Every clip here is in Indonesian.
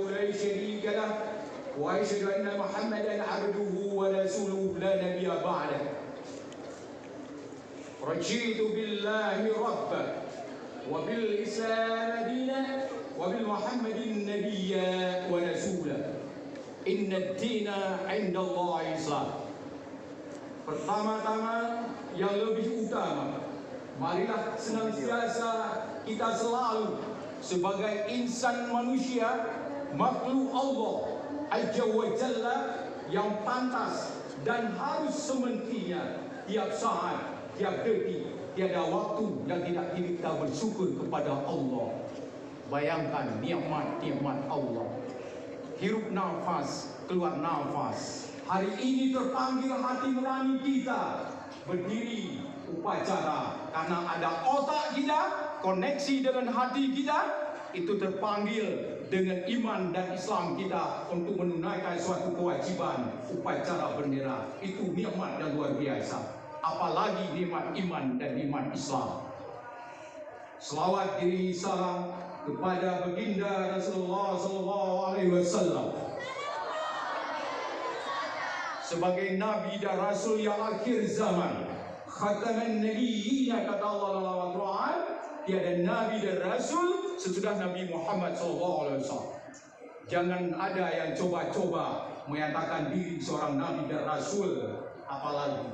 لا شريك له وأشهد أن محمدا عبده ورسوله لا نبي بعده رضيت بالله ربا وبالإسلام دينا وبالمحمد نبيا ورسولا إن الدين عند الله Islam. Pertama-tama yang lebih utama, marilah senantiasa kita selalu sebagai insan manusia, makhluk Allah Azza wa Jalla yang pantas dan harus semestinya tiap saat, tiap detik, tiada waktu yang tidak kita bersyukur kepada Allah. Bayangkan nikmat-nikmat Allah. Hirup nafas, keluar nafas. Hari ini terpanggil hati nurani kita berdiri upacara karena ada otak kita, koneksi dengan hati kita, itu terpanggil dengan iman dan Islam kita untuk menunaikan suatu kewajiban upacara bendera. Itu nikmat yang luar biasa. Apalagi nikmat iman dan iman Islam. Selawat diri salam kepada baginda Rasulullah SAW sebagai Nabi dan Rasul yang akhir zaman, khataman nabiyyin, kata Allah dalam Al-Quran, tiada Nabi dan Rasul sesudah Nabi Muhammad SAW. Jangan ada yang coba-coba menyatakan diri seorang Nabi dan Rasul, apalagi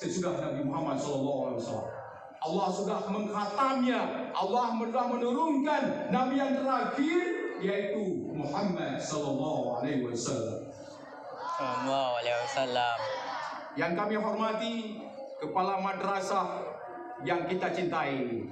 sesudah Nabi Muhammad SAW. Allah sudah mengkhatamnya, Allah sudah menurunkan Nabi yang terakhir, yaitu Muhammad SAW. Yang kami hormati kepala madrasah yang kita cintai,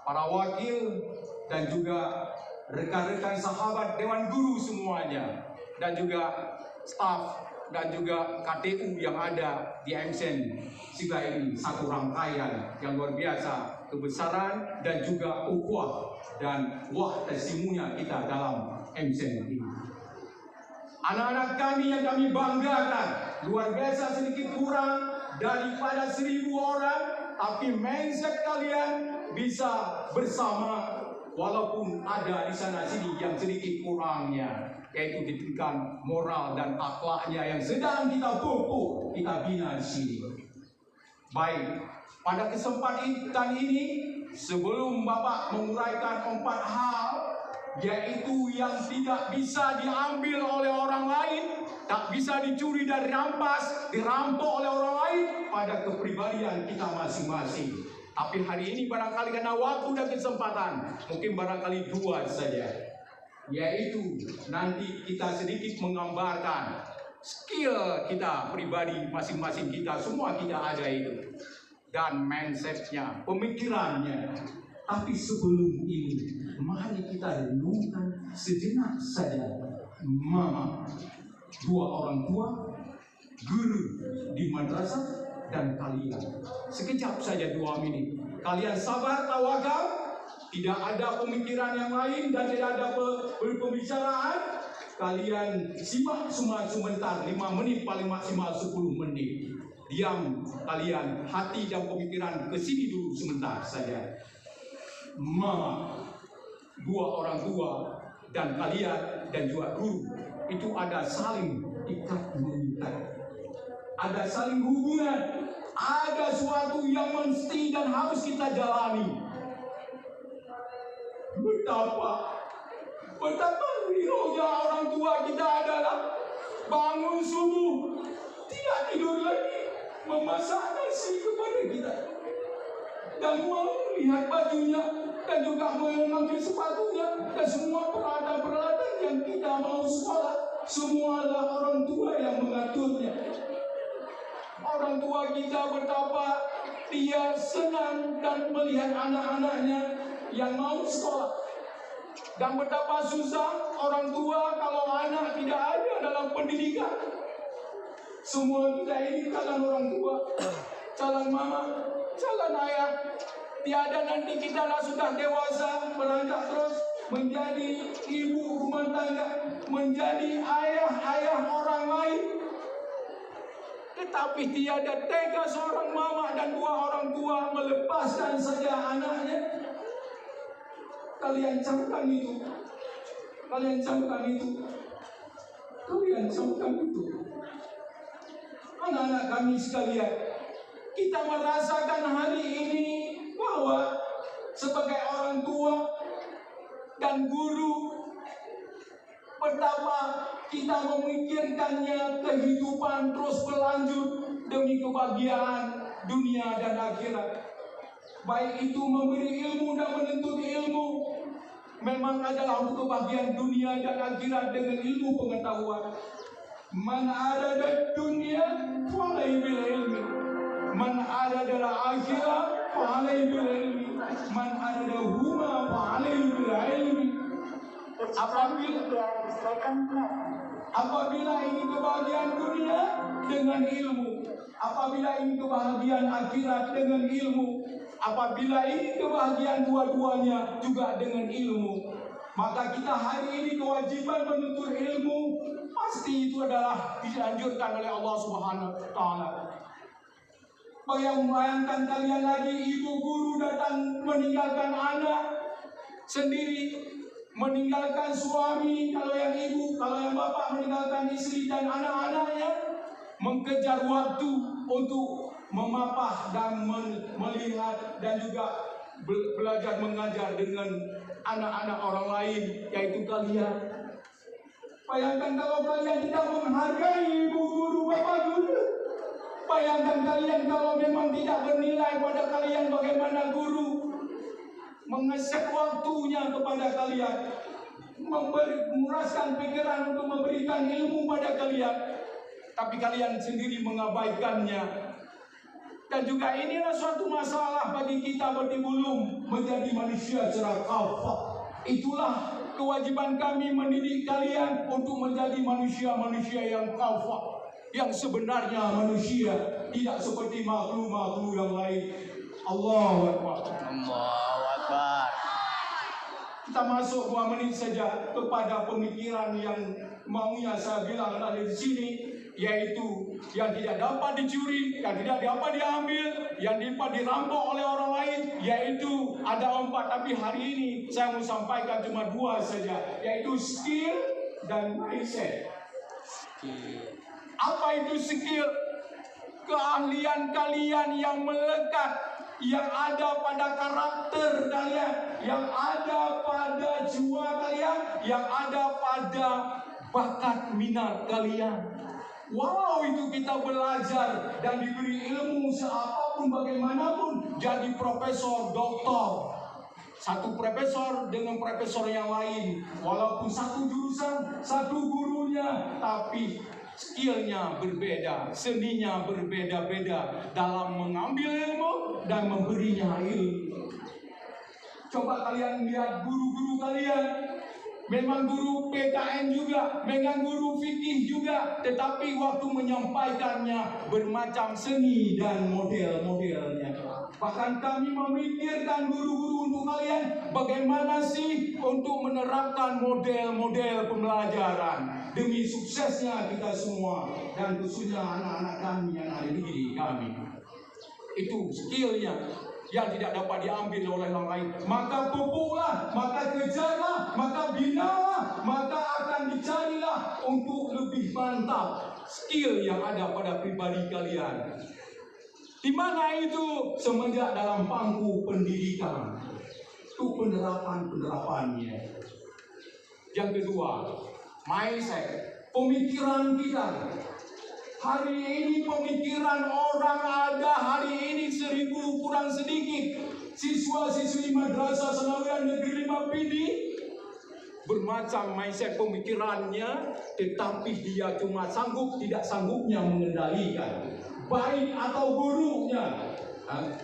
para wakil dan juga rekan-rekan sahabat Dewan Guru semuanya, dan juga staf dan juga KTU yang ada di MSN Sigla ini, satu rangkaian yang luar biasa, kebesaran dan juga ukhuwah dan wah testimoninya kita dalam MSN ini. Anak-anak kami yang kami banggakan, luar biasa, sedikit kurang daripada 1000 orang, tapi mindset kalian bisa bersama walaupun ada di sana sini yang sedikit kurangnya, yaitu di tingkat moral dan akhlaknya yang sedang kita pupuk, kita bina di sini. Baik, pada kesempatan ini sebelum Bapak menguraikan 4 hal, yaitu yang tidak bisa diambil oleh orang lain, tak bisa dicuri dan rampas, dirampok oleh orang lain, pada kepribadian kita masing-masing. Tapi hari ini barangkali karena waktu dan kesempatan, mungkin barangkali 2 saja, yaitu nanti kita sedikit menggambarkan skill kita pribadi masing-masing kita, semua kita ada itu, dan mindsetnya, pemikirannya. Tapi sebelum ini, mari kita renungkan sejenak saja. Mama, 2 orang tua, guru di madrasah, dan kalian. Sekejap saja 2 menit. Kalian sabar, tawakal, tidak ada pemikiran yang lain dan tidak ada pembicaraan. Kalian simak semua sebentar, 5 menit paling maksimal 10 menit. Diam kalian, hati dan pemikiran ke sini dulu sebentar saja. Mama, 2 orang tua, dan kalian dan juga guru, itu ada saling ikat mengikat, ada saling hubungan, ada suatu yang mesti dan harus kita jalani. Betapa riuhnya orang tua kita adalah bangun subuh, tidak tidur lagi, memasak nasi kepada kita, dan melihat bajunya, dan juga mengambil sepatunya, dan semua peralatan-peralatan yang kita mau sekolah, semua adalah orang tua yang mengaturnya. Orang tua kita betapa dia senang dan melihat anak-anaknya yang mau sekolah, dan betapa susah orang tua kalau anak tidak ada dalam pendidikan. Semua kita ini calon orang tua, calon mama, calon ayah. Tiada nanti kita lah sudah dewasa, beranjak terus menjadi ibu rumah tangga, menjadi ayah orang lain. Tetapi tiada tega seorang mama dan 2 orang tua melepaskan saja anaknya. Kalian camkan itu. Kalian camkan itu. Kalian camkan itu. Anak-anak kami sekalian, kita merasakan hari ini bahwa sebagai orang tua dan guru, betapa kita memikirkannya kehidupan terus berlanjut demi kebahagiaan dunia dan akhirat. Baik itu memberi ilmu dan menuntut ilmu, memang adalah untuk kebahagiaan dunia dan akhirat dengan ilmu pengetahuan. Man arada dunia falai bil ilmi, man arada akhirat falai bil ilmi, man arada huma falai bil ilmi. Apabila ingin kebahagiaan dunia dengan ilmu, apabila ingin kebahagiaan akhirat dengan ilmu, apabila ingin kebahagiaan dua-duanya juga dengan ilmu, maka kita hari ini kewajiban menuntut ilmu. Pasti itu adalah dianjurkan oleh Allah Subhanahu wa Ta'ala. Bayangkan kalian lagi, ibu guru datang meninggalkan anak sendiri, meninggalkan suami, kalau yang ibu, kalau yang bapak meninggalkan istri dan anak-anaknya, mengejar waktu untuk memapah dan melihat dan juga belajar mengajar dengan anak-anak orang lain, yaitu kalian. Bayangkan kalau kalian tidak menghargai ibu guru, bapak guru. Bayangkan kalian kalau memang tidak bernilai pada kalian bagaimana guru mengesek waktunya kepada kalian, menguraskan pikiran untuk memberikan ilmu pada kalian, tapi kalian sendiri mengabaikannya. Dan juga inilah suatu masalah bagi kita berarti belum menjadi manusia secara kafah. Itulah kewajiban kami mendidik kalian untuk menjadi manusia-manusia yang kafah, yang sebenarnya manusia, tidak seperti makhluk-makhluk yang lain. Allahu Akbar. Allahu Akbar. Kita masuk 2 menit saja kepada pemikiran yang maunya saya bilang ada di sini, yaitu yang tidak dapat dicuri, yang tidak dapat diambil, yang dapat dirampok oleh orang lain, yaitu ada 4, tapi hari ini saya mau sampaikan cuma 2 saja, yaitu skill dan mindset. Apa itu skill? Keahlian kalian yang melekat, yang ada pada karakter kalian, yang ada pada jiwa kalian, yang ada pada bakat minat kalian. Wow, itu kita belajar dan diberi ilmu seapapun bagaimanapun, jadi profesor, doktor. Satu profesor dengan profesor yang lain, walaupun satu jurusan, satu gurunya, tapi skillnya berbeda, seninya berbeda-beda dalam mengambil ilmu dan memberinya ilmu. Coba kalian lihat guru-guru kalian, memang guru PKN juga, memang guru fikih juga, tetapi waktu menyampaikannya bermacam seni dan model-modelnya. Bahkan kami memikirkan guru-guru untuk kalian, bagaimana sih untuk menerapkan model-model pembelajaran demi suksesnya kita semua, dan khususnya anak-anak kami yang ada di negeri kami. Itu skillnya yang tidak dapat diambil oleh orang lain. Maka pupuklah, maka kejarlah, maka binalah, maka akan dicarilah untuk lebih mantap skill yang ada pada pribadi kalian. Di mana itu? Semenjak dalam pangku pendidikan, itu penerapannya. Yang kedua, mindset, pemikiran kita. Hari ini pemikiran orang ada hari ini 1000 kurang sedikit. Siswa-siswi Madrasah Sanawiyah Negeri 5 Pidi bermacam mindset pemikirannya, tetapi dia cuma tidak sanggupnya mengendalikan, baik atau buruknya,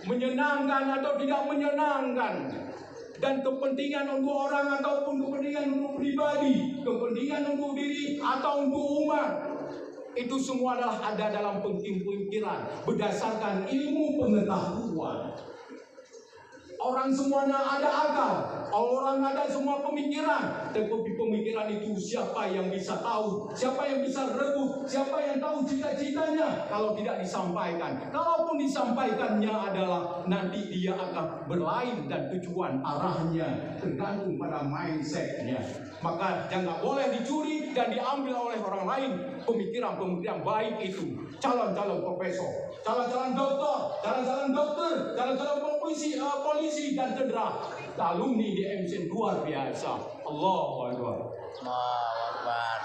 menyenangkan atau tidak menyenangkan, dan kepentingan untuk orang ataupun kepentingan untuk pribadi, kepentingan untuk diri atau untuk umat. Itu semua adalah ada dalam pemikiran berdasarkan ilmu pengetahuan. Orang semuanya ada akal, orang ada semua pemikiran. Tetapi pemikiran itu siapa yang bisa tahu, siapa yang bisa rebut, siapa yang tahu cita-citanya kalau tidak disampaikan. Kalaupun disampaikannya adalah nanti dia akan berlain dan tujuan arahnya tergantung pada mindsetnya. Maka jangan boleh dicuri dan diambil oleh orang lain pemikiran-pemikiran baik itu. Calon-calon profesor, calon-calon dokter, calon-calon polisi dan tentara, alumni di MCN luar biasa. Allahu Akbar. Allahu Akbar.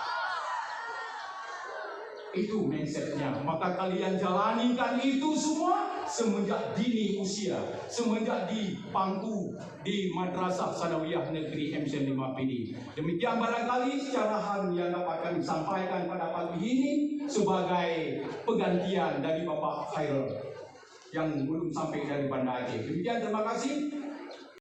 Itu mindsetnya. Maka kalian jalanikan itu semua semenjak dini usia, semenjak di pangku di Madrasah Sanawiyah Negeri MCN 5 PD. Demikian barangkali secara hal yang dapat kami sampaikan pada pagi ini sebagai penggantian dari Bapak Khairul yang belum sampai dari Banda Aceh. Demikian, terima kasih.